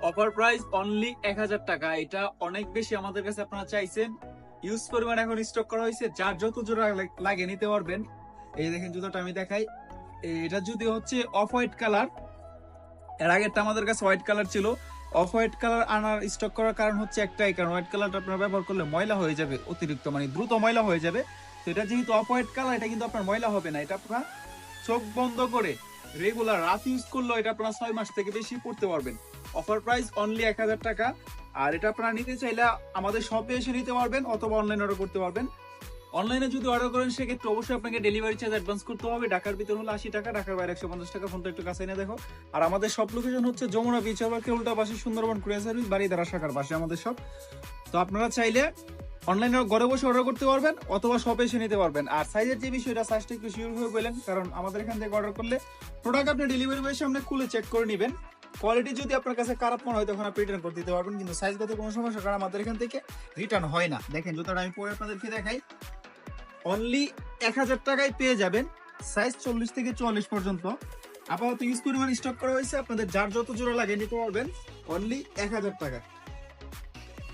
Offer price only 1000 টাকা। এটা অনেক বেশি আমাদের কাছে আপনারা চাইছেন, ইউজ পরিমাণ এখন স্টক করা হয়েছে, যার যত জোড়া লাগে নিতে পারবেন। এই দেখেন জুতোটা আমি দেখাই, এটা যদি হচ্ছে অফ হোয়াইট কালার, এর আগেরটা আমাদের কাছে হোয়াইট কালার ছিল। অফ হোয়াইট কালার আনার স্টক করার কারণ হচ্ছে একটাই কারণ, হোয়াইট কালারটা আপনারা ব্যবহার করলে ময়লা হয়ে যাবে অতিরিক্ত, মানে দ্রুত ময়লা হয়ে যাবে। তো এটা যেহেতু অফ হোয়াইট কালার, এটা কিন্তু আপনার ময়লা হবে না। এটা আপনার চোখ বন্ধ করে রেগুলার রাত ইউজ করলেও এটা আপনারা 6 মাস থেকে বেশি পড়তে পারবেন। অফার প্রাইস অনলি 1000 টাকা। আর এটা আপনারা নিতে চাইলে আমাদের শপে এসে নিতে পারবেন অথবা অনলাইন অর্ডার করতে পারবেন। অনলাইনে যদি অর্ডার করেন সেক্ষেত্রে অবশ্যই আপনাকে ডেলিভারি চার্জ অ্যাডভান্স করতে হবে। ঢাকার ভিতর হলো 80 টাকা, ঢাকার বাইরে 150 টাকা। ফোনটা একটু কাছে এনে দেখো। আর আমাদের সব লোকেশন হচ্ছে যমুনা বিচ পার্কের উল্টা পাশে, সুন্দরবন কুরিয়ার সার্ভিস, বাড়িধারা শাখার পাশে আমাদের সব। তো আপনারা চাইলে অনলাইনে ঘরে বসে অর্ডার করতে পারবেন অথবা শপে এসে নিতে পারবেন। আর সাইজের যে বিষয়টা, সাইজটা একটু শিওর হয়ে বলেন, কারণ আমাদের এখান থেকে অর্ডার করলে প্রোডাক্ট আপনি ডেলিভারি বয়ের সামনে খুলে চেক করে নেবেন। কোয়ালিটি যদি আপনার কাছে খারাপ মনে হয় তখন আপনি রিটার্ন করে দিতে পারবেন, কিন্তু সাইজগত কোনো সমস্যা, কারণ আমাদের এখান থেকে রিটার্ন হয় না। দেখেন জুতাটা আমি পরে আপনাদেরকে দেখাই, অনলি 1000 টাকায় পেয়ে যাবেন সাইজ 40 থেকে 44 পর্যন্ত। আপাতত ইউজ পরিমাণ স্টক করা হয়েছে, আপনাদের যার যত জোড়া লাগে নিতে পারবেন অনলি 1000 টাকা।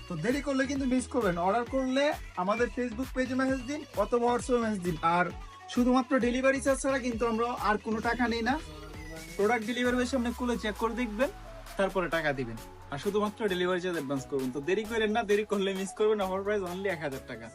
তো দেরি করলে কিন্তু মিস করবেন। অর্ডার করলে আমাদের ফেসবুক পেজে মেসেজ দিন অথবা হোয়াটসঅ্যাপে মেসেজ দিন। আর শুধুমাত্র ডেলিভারি চার্জ ছাড়া কিন্তু আমরা আর কোনো টাকা নেই না। প্রোডাক্ট ডেলিভারি এর সামনে খুলে চেক করে দেখবেন, তারপরে টাকা দিবেন। আর শুধুমাত্র ডেলিভারি চার্জ অ্যাডভান্স করবেন। তো দেরি করেন না, দেরি করলে মিস করবেন। অফার প্রাইস অনলি 1000 টাকা।